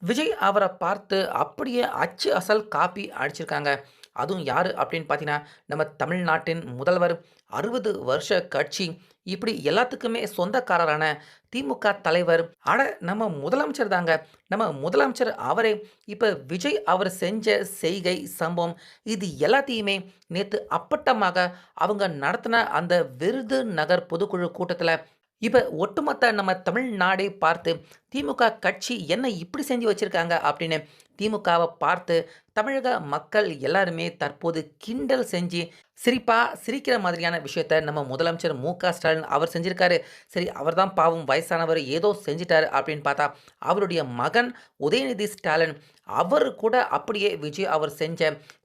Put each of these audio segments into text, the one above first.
விஜய் அவர பார்த்து அப்படியே அச்சு அசல் காப்பி அடிச்சிருக்காங்க. அதுவும் யாரு அப்படின்னு பார்த்தீங்கன்னா, நம்ம தமிழ்நாட்டின் முதல்வர், 60 வருஷ கட்சி, இப்படி எல்லாத்துக்குமே சொந்தக்காரரான திமுக தலைவர், அட நம்ம முதலமைச்சர் தாங்க. நம்ம முதலமைச்சர் அவரே இப்ப விஜய் அவர் செஞ்ச செய்கை, சம்பவம் இது எல்லாத்தையுமே நேத்து அப்பட்டமாக அவங்க நடத்தின அந்த விருதுநகர் பொதுக்குழு கூட்டத்தில இப்ப ஒட்டுமொத்த நம்ம தமிழ்நாடே பார்த்து, திமுக கட்சி என்ன இப்படி செஞ்சு வச்சிருக்காங்க அப்படின்னு திமுகவ பார்த்து தமிழக மக்கள் எல்லாருமே தற்போது கிண்டல் செஞ்சு சிரிக்கிற மாதிரியான விஷயத்த நம்ம முதலமைச்சர் மு.க. ஸ்டாலின் அவர் செஞ்சிருக்காரு. சரி, அவர் தான் பாவம் வயசானவர் ஏதோ செஞ்சுட்டாரு அப்படின்னு பார்த்தா, அவருடைய மகன் உதயநிதி ஸ்டாலின் அவர் கூட அப்படியே விஜய் அவர் செஞ்ச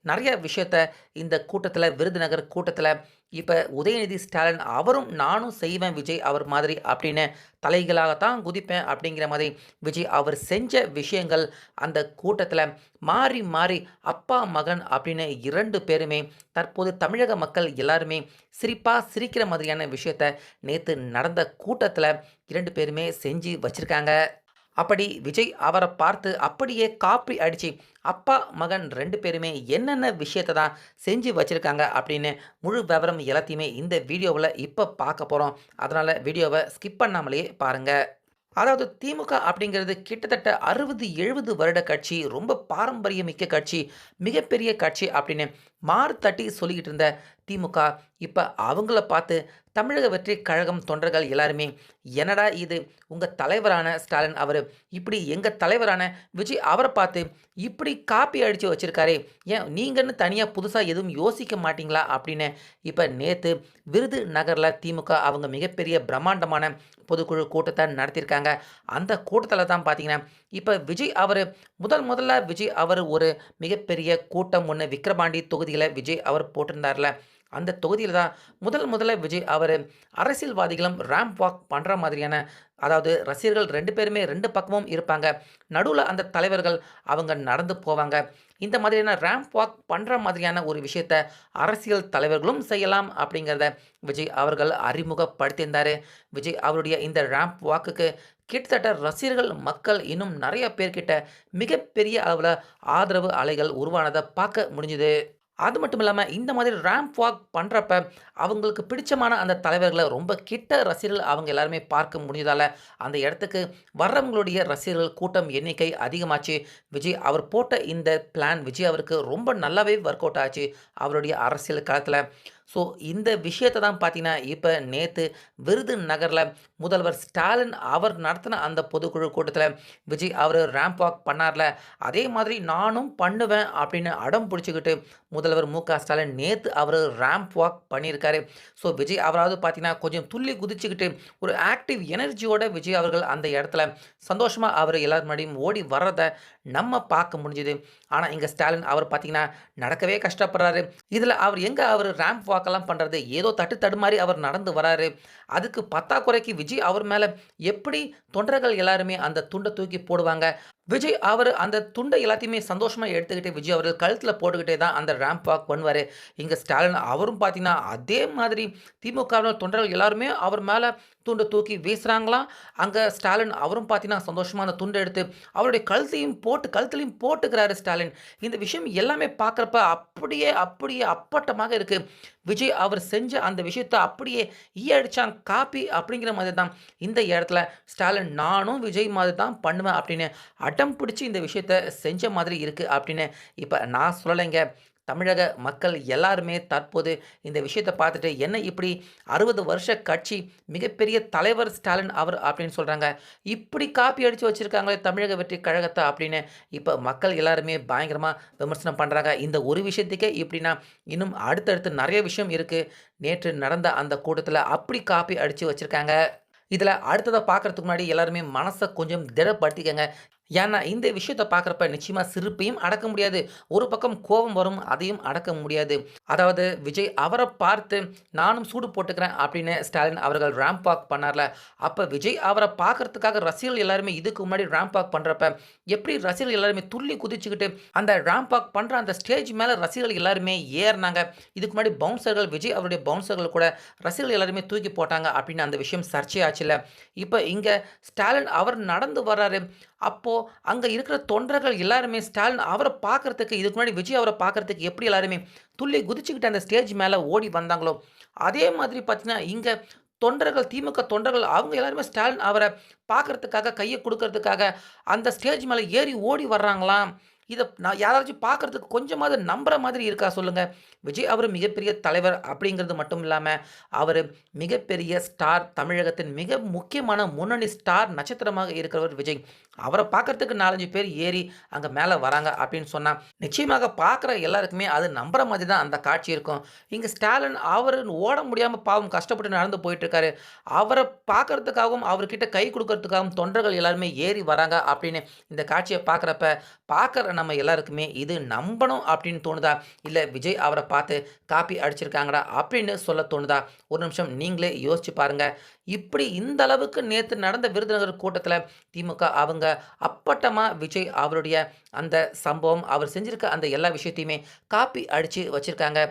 நெறைய விஷயத்த இந்த கூட்டத்தில விருதுநகர் கூட்டத்தில இப்ப உதயநிதி ஸ்டாலின் அவரும் நானும் செய்வேன் விஜய் அவர் மாதிரி அப்படின்னு தலைகீழாகத்தான் குதிப்பேன் அப்படிங்கிற மாதிரி விஜய் அவர் செஞ்ச விஷயங்கள் அந்த கூட்டத்தில மாறி மாறி அப்பா, மகன் அப்படின்னு 2 பேருமே தற்போது தமிழக மக்கள் எல்லாருமே சிரிக்கிற மாதிரியான விஷயத்த நேத்து நடந்த கூட்டத்தில 2 பேருமே செஞ்சு வச்சிருக்காங்க. அப்படி விஜய் அவர பார்த்து அப்படியே காப்பி அடிச்சு, அப்பா, மகன் 2 பேருமே என்னென்ன விஷயத்த தான் செஞ்சு வச்சிருக்காங்க அப்படின்னு முழு விவரம் எல்லாத்தையுமே இந்த வீடியோவுல இப்ப பார்க்க போறோம். அதனால வீடியோவ ஸ்கிப் பண்ணாமலேயே பாருங்க. அதாவது திமுக அப்படிங்கிறது கிட்டத்தட்ட 60, 70 வருட கட்சி. ரொம்ப பாரம்பரியமிக்க கட்சி. மிகப்பெரிய கட்சி அப்படின்னு மாறு தட்டி சொல்லிக்கிட்டு இருந்த திமுக, இப்ப அவங்கள பார்த்து தமிழக வெற்றிக் கழகம் தொண்டர்கள் எல்லாருமே, "என்னடா இது உங்க தலைவரான ஸ்டாலின் அவரு, இப்படி எங்க தலைவரான விஜய் அவர பார்த்து இப்படி காப்பி அடிச்சு வச்சிருக்காரே, ஏன் நீங்கன்னு தனியா புதுசா எதுவும் யோசிக்க மாட்டீங்களா?" அப்படின்னு இப்ப நேத்து விருதுநகர்ல திமுக அவங்க மிகப்பெரிய பிரம்மாண்டமான பொதுக்குழு கூட்டத்த நடத்தியிருக்காங்க. அந்த கூட்டத்தில தான் பார்த்தீங்கன்னா, இப்ப விஜய் அவரு முதல்ல விஜய் அவர் ஒரு மிகப்பெரிய கூட்டம் ஒண்ணு விக்கிரவாண்டி தொகுதியில விஜய் அவர் போட்டிருந்தார்ல. அந்த தொகுதியில தான் முதல்ல விஜய் அவரு அரசியல்வாதிகளும் ராம்ப் வாக் பண்ற மாதிரியான, அதாவது ரசிகர்கள் 2 பேருமே 2 பக்கமும் இருப்பாங்க. நடுவுல அந்த தலைவர்கள் அவங்க நடந்து போவாங்க. இந்த மாதிரியான ராம்ப் வாக் பண்ற மாதிரியான ஒரு விஷயத்த அரசியல் தலைவர்களும் செய்யலாம் அப்படிங்கிறத விஜய் அவர்கள் அறிமுகப்படுத்தியிருந்தாரு. விஜய் அவருடைய இந்த ராம்ப் வாக்குக்கு கிட்டத்தட்ட ரசிகர்கள் மக்கள் இன்னும் நெறைய பேர்கிட்ட மிகப்பெரிய அளவுல ஆதரவு அலைகள் உருவானத பார்க்க முடிஞ்சது. அது மட்டும் இல்லாம, இந்த மாதிரி ராம்ப் வாக் பண்றப்ப, அவங்களுக்கு பிடிச்சமான அந்த தலைவர்கள ரொம்ப கிட்ட ரசிகர்கள் அவங்க எல்லாருமே பார்க்க முடிஞ்சதால, அந்த இடத்துக்கு வர்றவங்களுடைய ரசிகர்கள் கூட்டம் எண்ணிக்கை அதிகமாச்சு. விஜய் அவர் போட்ட இந்த பிளான் விஜய் அவருக்கு ரொம்ப நல்லாவே ஒர்க் அவுட் ஆச்சு. அவருடைய அரசியல் களத்தில. ஸோ, இந்த விஷயத்த தான் பார்த்தீங்கன்னா, இப்ப நேத்து விருதுநகர்ல முதல்வர் ஸ்டாலின் அவர் நடத்தின அந்த பொதுக்குழு கூட்டத்தில விஜய் அவரு ராம்ப் வாக் பண்ணார்ல, அதே மாதிரி நானும் பண்ணுவேன் அப்படின்னு அடம் புடிச்சுக்கிட்டு முதல்வர் மு.க. ஸ்டாலின் நேத்து அவரு ராம்ப் வாக் பண்ணியிருக்காரு. ஸோ, விஜய் அவராவது பார்த்தீங்கன்னா, கொஞ்சம் துள்ளி குதிச்சுக்கிட்டு ஒரு ஆக்டிவ் எனர்ஜியோட விஜய் அவர்கள் அந்த இடத்துல சந்தோஷமா அவரு எல்லார் முன்னாடியும் ஓடி வர்றத நம்ம பார்க்க முடிஞ்சது. ஆனா, இங்க ஸ்டாலின் அவர் பார்த்தீங்கன்னா, நடக்கவே கஷ்டப்படுறாரு. இதுல அவர் எங்க அவரு ராம்ப் வாக்கெல்லாம் பண்றது? ஏதோ தடுமாறி அவர் நடந்து வராரு. அதுக்கு பத்தாக்குறைக்கு விஜய் அவர் மேல எப்படி தொண்டர்கள் எல்லாருமே அந்த துண்ட தூக்கி போடுவாங்க. விஜய் அவரு அந்த துண்ட எல்லாத்தையுமே சந்தோஷமா எடுத்துக்கிட்டு விஜய் அவர்கள் கழுத்துல போட்டுக்கிட்டே தான் அந்த ராம்ப் வாக் பண்ணுவாரு. இங்க ஸ்டாலின் அவரும் பார்த்தீங்கன்னா, அதே மாதிரி திமுகவினர் தொண்டர்கள் எல்லாருமே அவர் மேல துண்ட தூக்கி வீசுறாங்களாம். அங்க ஸ்டாலின் அவரும் பார்த்தீங்கன்னா, சந்தோஷமா அந்த துண்ட எடுத்து அவருடைய கழுத்திலயும் போட்டுக்கிறாரு ஸ்டாலின். இந்த விஷயம் எல்லாமே பார்க்குறப்ப அப்படியே அப்பட்டமாக இருக்கு. விஜய் அவர் செஞ்ச அந்த விஷயத்த அப்படியே அடிச்சான் காப்பி அப்படிங்கிற மாதிரி தான் இந்த இடத்துல ஸ்டாலின் நானும் விஜய் மாதிரி தான் பண்ணுவேன் அப்படின்னு அடம் பிடிச்சு இந்த விஷயத்த செஞ்ச மாதிரி இருக்கு அப்படின்னு இப்ப நான் சொல்லலைங்க. தமிழக மக்கள் எல்லாருமே தற்போது இந்த விஷயத்த பார்த்துட்டு என்ன இப்படி 60 வருஷ கட்சி மிகப்பெரிய தலைவர் ஸ்டாலின் அவர் அப்படின்னு சொல்றாங்க. இப்படி காப்பி அடிச்சு வச்சிருக்காங்களே தமிழக வெற்றி கழகத்த அப்படின்னு இப்ப மக்கள் எல்லாருமே பயங்கரமா விமர்சனம் பண்றாங்க. இந்த ஒரு விஷயத்துக்கே இப்படின்னா இன்னும் அடுத்தடுத்து நெறைய விஷயம் இருக்கு. நேற்று நடந்த அந்த கூட்டத்தில அப்படி காப்பி அடிச்சு வச்சிருக்காங்க. இதில அடுத்ததா பார்க்கறதுக்கு முன்னாடி எல்லாருமே மனச கொஞ்சம் திடப்படுத்திக்கங்க. ஏன்னா, இந்த விஷயத்த பார்க்குறப்ப நிச்சயமா சிரிப்பையும் அடக்க முடியாது. ஒரு பக்கம் கோவம் வரும். அதையும் அடக்க முடியாது. அதாவது விஜய் அவர பார்த்து நானும் சூடு போட்டுக்கிறேன் அப்படின்னு ஸ்டாலின் அவர்கள் ராம்ப் வாக் பண்ணார்ல. அப்ப விஜய் அவர பார்க்கறதுக்காக ரசிகர்கள் எல்லாருமே இதுக்கு முன்னாடி ராம்ப் வாக் பண்றப்ப, எப்படி ரசிகர்கள் எல்லாருமே துள்ளி குதிச்சுக்கிட்டு அந்த ராம்ப் வாக் பண்ற அந்த ஸ்டேஜ் மேல ரசிகர்கள் எல்லாருமே ஏறுனாங்க. இதுக்கு முன்னாடி பவுன்சர்கள் விஜய் அவருடைய பவுன்சர்கள் கூட ரசிகர்கள் எல்லாருமே தூக்கி போட்டாங்க அப்படின்னு அந்த விஷயம் சர்ச்சையாச்சுல்ல. இப்ப இங்க ஸ்டாலின் அவர் நடந்து வர்றாரு. அப்போ அங்க இருக்கிற தொண்டர்கள் எல்லாருமே ஸ்டாலின் அவர பார்க்கறதுக்கு இதுக்கு முன்னாடி விஜய் அவர பார்க்கறதுக்கு எப்படி எல்லாருமே துள்ளி குதிச்சுக்கிட்டு அந்த ஸ்டேஜ் மேல ஓடி வந்தாங்களோ, அதே மாதிரி பார்த்தீங்கன்னா, இங்க தொண்டர்கள் திமுக தொண்டர்கள் அவங்க எல்லாருமே ஸ்டாலின் அவர பார்க்கறதுக்காக, கைய குடுக்கறதுக்காக அந்த ஸ்டேஜ் மேல ஏறி ஓடி வர்றாங்களாம். இத நான் யாராச்சும் பார்க்கறதுக்கு கொஞ்சமாவது நம்புற மாதிரி இருக்கா சொல்லுங்க? விஜய் அவரு மிகப்பெரிய தலைவர் அப்படிங்கிறது மட்டும் இல்லாம, அவரு மிகப்பெரிய ஸ்டார். தமிழகத்தின் மிக முக்கியமான முன்னணி ஸ்டார் நட்சத்திரமாக இருக்கிறவர் விஜய். அவர பார்க்கறதுக்கு 4, 5 பேர் ஏறி அங்க மேல வராங்க அப்படின்னு சொன்னா, நிச்சயமாக பார்க்குற எல்லாருக்குமே அது நம்புற மாதிரி தான் அந்த காட்சி இருக்கும். இங்க ஸ்டாலின் அவரு ஓட முடியாம பாவம் கஷ்டப்பட்டு நடந்து போயிட்டுருக்காரு. அவர பார்க்கறதுக்காகவும், அவர்கிட்ட கை குடுக்கறதுக்காகவும் தொண்டர்கள் எல்லாருமே ஏறி வராங்க அப்படின்னு இந்த காட்சிய பார்க்குறப்ப, பார்க்குற நம்ம எல்லாருக்குமே இது நம்பணும் அப்படின்னு தோணுதா? இல்ல விஜய் அவர பார்த்து காப்பி அடிச்சிருக்காங்கடா அப்படின்னு சொல்ல தோணுதா? ஒரு நிமிஷம் நீங்களே யோசிச்சு பாருங்க. இப்படி இந்த அளவுக்கு நேத்து நடந்த விருதுநகர் கூட்டத்தில திமுக அவங்க அப்பட்டமா விஜய் அவருடைய அந்த சம்பவம், அவர் செஞ்சிருக்க அந்த எல்லா விஷயத்தையுமே காப்பி அடிச்சு வச்சிருக்காங்க.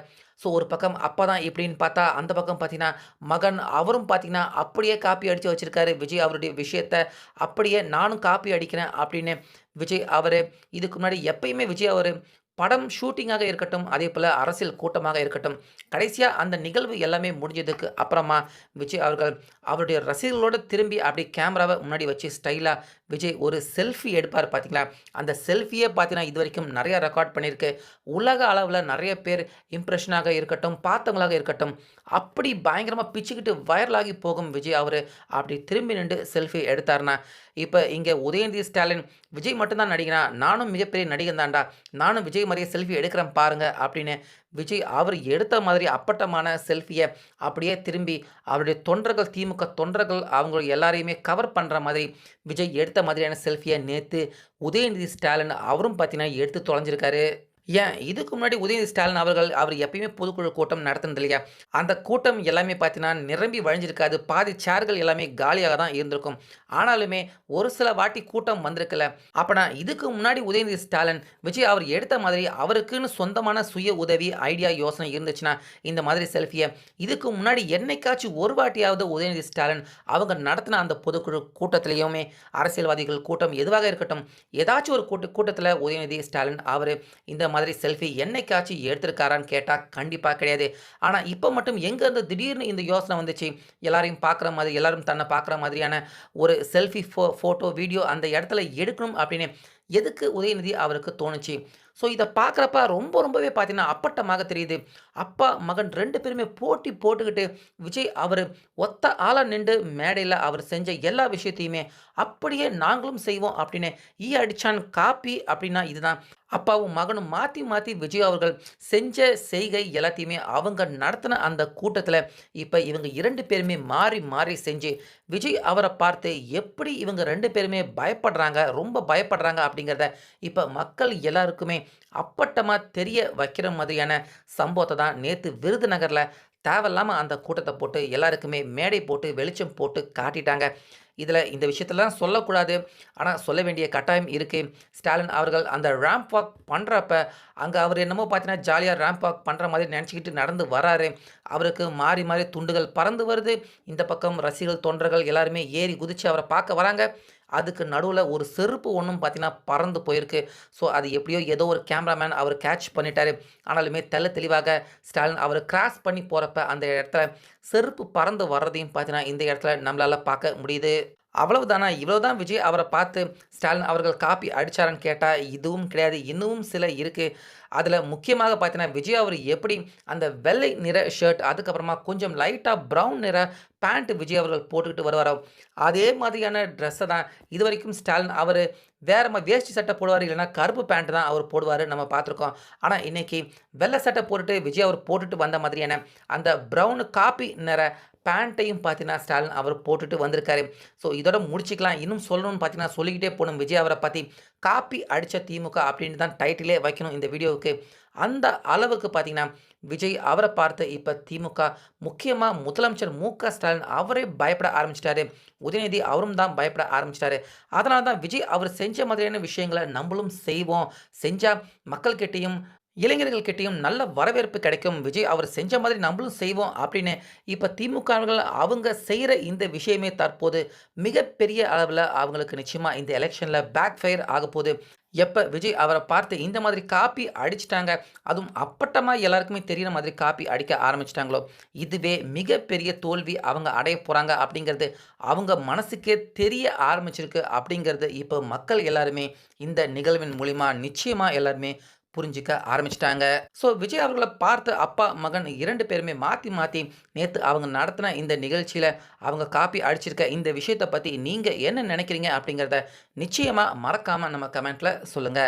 ஸோ ஒரு பக்கம் அப்பா தான் இப்படின்னு பார்த்தா, அந்த பக்கம் பார்த்தீங்கன்னா, மகன் அவரும் பார்த்தீங்கன்னா, அப்படியே காப்பி அடிச்சு வச்சிருக்காரு. விஜய் அவருடைய விஷயத்த அப்படியே நானும் காப்பி அடிக்கிறேன் அப்படின்னு விஜய் அவரு இதுக்கு முன்னாடி எப்பயுமே விஜய் அவரு படம் ஷூட்டிங்காக இருக்கட்டும், அதேபோல அரசியல் கூட்டமாக இருக்கட்டும், கடைசியா அந்த நிகழ்வு எல்லாமே முடிஞ்சதுக்கு அப்புறமா விஜய் அவர்கள் அவருடைய ரசிகர்களோட திரும்பி அப்படியே கேமராவ முன்னாடி வச்சு ஸ்டைலா விஜய் ஒரு செல்ஃபி எடுப்பார் பார்த்தீங்களா? அந்த செல்ஃபியே பார்த்தீங்கன்னா, இதுவரைக்கும் நெறைய ரெக்கார்ட் பண்ணியிருக்கு. உலக அளவுல நெறைய பேர் இம்ப்ரஷனாக இருக்கட்டும், பார்த்தவங்களாக இருக்கட்டும், அப்படி பயங்கரமா பிச்சுக்கிட்டு வைரல் ஆகி போகும் விஜய் அவரு அப்படி திரும்பி நின்று செல்ஃபி எடுத்தார்னா, இப்ப இங்க உதயநிதி ஸ்டாலின் விஜய் மட்டும் தான் நடிகனா? நானும் மிகப்பெரிய நடிகன் தான்டா. நானும் விஜய் மாரியே செல்ஃபி எடுக்கிறேன் பாருங்க அப்படின்னு விஜய் அவர் எடுத்த மாதிரி அப்பட்டமான செல்ஃபிய அப்படியே திரும்பி அவருடைய தொண்டர்கள் திமுக தொண்டர்கள் அவங்க எல்லாரையுமே கவர் பண்ற மாதிரி விஜய் எடுத்த மாதிரியான செல்ஃபிய நேத்து உதயநிதி ஸ்டாலின் அவரும் பார்த்தீங்கன்னா எடுத்து தொலைஞ்சிருக்காரு. ஏன் இதுக்கு முன்னாடி உதயநிதி ஸ்டாலின் அவர்கள் அவர் எப்பயுமே பொதுக்குழு கூட்டம் நடத்துனது இல்லையா? அந்த கூட்டம் எல்லாமே பார்த்தீங்கன்னா, நிரம்பி வழிஞ்சிருக்காது. பாதி சேர்கள் எல்லாமே காலியாக தான் இருந்திருக்கும். ஆனாலுமே ஒரு சில வாட்டி கூட்டம் வந்திருக்குல்ல. அப்பனா இதுக்கு முன்னாடி உதயநிதி ஸ்டாலின் விஜய் அவர் எடுத்த மாதிரி அவருக்குன்னு சொந்தமான சுய உதவி, ஐடியா, யோசனை இருந்துச்சுன்னா, இந்த மாதிரி செல்ஃபிய இதுக்கு முன்னாடி என்னைக்காச்சும் ஒரு வாட்டியாவது உதயநிதி ஸ்டாலின் அவங்க நடத்தின அந்த பொதுக்குழு கூட்டத்திலயுமே அரசியல்வாதிகள் கூட்டம் எதுவாக இருக்கட்டும், ஏதாச்சும் ஒரு கூட்டத்தில உதயநிதி ஸ்டாலின் அவரு இந்த மாதிரி செல்ஃபி என்னைக்காச்சும் எடுத்திருக்காரான்னு கேட்டா கண்டிப்பா கிடையாது. ஆனா இப்ப மட்டும் எங்கேருந்து திடீர்னு இந்த யோசனை வந்துச்சு? எல்லாரையும் பார்க்குற மாதிரி, எல்லாரும் தன்னை பார்க்குற மாதிரியான ஒரு செல்ஃபி ஃபோட்டோ, வீடியோ அந்த இடத்துல எடுக்கணும் அப்படின்னு எதுக்கு உதயநிதி அவருக்கு தோணுச்சு? ஸோ இத பார்க்குறப்ப ரொம்பவே பார்த்தீங்கன்னா, அப்பட்டமாக தெரியுது. அப்பா, மகன் 2 பேருமே போட்டி போட்டுக்கிட்டு விஜய் அவரு ஒத்த ஆளா நிண்டு மேடையில அவர் செஞ்ச எல்லா விஷயத்தையுமே அப்படியே நாங்களும் செய்வோம் அப்படின்னு அடிச்சான் காப்பி அப்படின்னா இதுதான். அப்பாவும் மகனும் மாத்தி விஜய் அவர்கள் செஞ்ச செய்கை எல்லாத்தையுமே அவங்க நடத்தின அந்த கூட்டத்தில இப்ப இவங்க 2 பேருமே மாறி செஞ்சு விஜய் அவர பார்த்து எப்படி இவங்க 2 பேருமே பயப்படுறாங்க, ரொம்ப பயப்படுறாங்க அப்படிங்கிறத இப்ப மக்கள் எல்லாருக்குமே அப்பட்டமா தெரிய வைக்கிற மாதிரியான சம்பவத்த தான் நேத்து விருதுநகர்ல தேவையில்லாம அந்த கூட்டத்த போட்டு எல்லாருக்குமே மேடை போட்டு, வெளிச்சம் போட்டு காட்டிட்டாங்க. இதுல இந்த விஷயத்தலாம் சொல்லக்கூடாது. ஆனா சொல்ல வேண்டிய கட்டாயம் இருக்கு. ஸ்டாலின் அவர்கள் அந்த ராம்ப் வாக் பண்றப்ப, அங்க அவரு என்னமோ பார்த்தீங்கன்னா, ஜாலியா ராம்ப் வாக் பண்ற மாதிரி நெனச்சுக்கிட்டு நடந்து வராரு. அவருக்கு மாறி துண்டுகள் பறந்து வருது. இந்த பக்கம் ரசிகர்கள், தொண்டர்கள் எல்லாருமே ஏறி குதிச்சு அவர பார்க்க வராங்க. அதுக்கு நடுவுல ஒரு செருப்பு ஒண்ணும் பார்த்தீங்கன்னா, பறந்து போயிருக்கு. ஸோ அது எப்படியோ ஏதோ ஒரு கேமராமேன் அவரு கேட்ச் பண்ணிட்டாரு. ஆனாலுமே தெளிவாக ஸ்டாலின் அவரு கிராஸ் பண்ணி போறப்ப அந்த இடத்துல செருப்பு பறந்து வர்றதையும் பார்த்தீங்கன்னா, இந்த இடத்துல நம்மளால பார்க்க முடியுது. அவ்வளவுதானா? இவ்வளவுதான் விஜய் அவர பார்த்து ஸ்டாலின் அவர்கள் காப்பி அடிச்சாரான்னு கேட்டா, இதுவும் கிடையாது. இன்னமும் சில இருக்கு. அதுல முக்கியமாக பார்த்தீங்கன்னா, விஜய் அவரு எப்படி அந்த வெள்ளை நிற ஷர்ட், அதுக்கப்புறமா கொஞ்சம் லைட்டா ப்ரவுன் நிற பேண்ட் விஜய் அவர்கள் போட்டுக்கிட்டு வருவாரோ, அதே மாதிரியான ட்ரெஸ்ஸ தான் இதுவரைக்கும் ஸ்டாலின் அவரு வேஷ்டி சட்டை போடுவாரு. இல்லன்னா கருப்பு பேண்ட் தான் அவரு போடுவாரு. நம்ம பார்த்துருக்கோம். ஆனா இன்னைக்கு வெள்ள சட்டை போட்டுட்டு விஜய் அவர் போட்டுட்டு வந்த மாதிரியான அந்த ப்ரவுன் காப்பி நிற பேண்ட்டையும் பார்த்தீங்கன்னா, ஸ்டாலின் அவர் போட்டுட்டு வந்திருக்காரு. ஸோ இதோட முடிச்சுக்கலாம். இன்னும் சொல்லணும்னு பார்த்தீங்கன்னா, சொல்லிக்கிட்டே போணும். விஜய் அவர பத்தி காப்பி அடிச்ச திமுக அப்படின்னு தான் டைட்டிலே வைக்கணும் இந்த வீடியோவுக்கு. அந்த அளவுக்கு பார்த்தீங்கன்னா, விஜய் அவர பார்த்து இப்ப திமுக முக்கியமா முதலமைச்சர் ஸ்டாலின் அவரே பயப்பட ஆரம்பிச்சுட்டாரு. உதயநிதி அவரும் தான் பயப்பட ஆரம்பிச்சுட்டாரு. அதனால தான் விஜய் அவர் செஞ்ச மாதிரியான விஷயங்கள நம்பளும் செய்வோம். செஞ்சா மக்கள்கிட்டயும் இளைஞர்கள் கிட்டயும் நல்ல வரவேற்பு கிடைக்கும். விஜய் அவர் செஞ்ச மாதிரி நம்மளும் செய்வோம் அப்படின்னு இப்ப திமுகவர்கள் அவங்க செய்ற இந்த விஷயமே தற்போது மிகப்பெரிய அளவுல அவங்களுக்கு நிச்சயமா இந்த எலக்ஷன்ல பேக் ஃபயர் ஆகப்போது. எப்ப விஜய் அவர பார்த்து இந்த மாதிரி காப்பி அடிச்சுட்டாங்க, அதுவும் அப்பட்டமா எல்லாருக்குமே தெரியிற மாதிரி காப்பி அடிக்க ஆரம்பிச்சுட்டாங்களோ, இதுவே மிகப்பெரிய தோல்வி அவங்க அடையப் போறாங்க அப்படிங்கிறது அவங்க மனசுக்கே தெரிய ஆரம்பிச்சிருக்கு அப்படிங்கிறது இப்ப மக்கள் எல்லாருமே இந்த நிகழ்வின் மூலியமா நிச்சயமா எல்லாருமே புரிஞ்சுக்க ஆரம்பிச்சுட்டாங்க. ஸோ விஜய் அவர்கள பார்த்து அப்பா, மகன் 2 பேருமே மாத்தி மாத்தி நேத்து அவங்க நடத்தின இந்த நிகழ்ச்சியில அவங்க காப்பி அடிச்சிருக்க இந்த விஷயத்த பத்தி நீங்க என்ன நினைக்கிறீங்க அப்படிங்கிறத நிச்சயமா மறக்காம நம்ம கமெண்ட்ல சொல்லுங்க.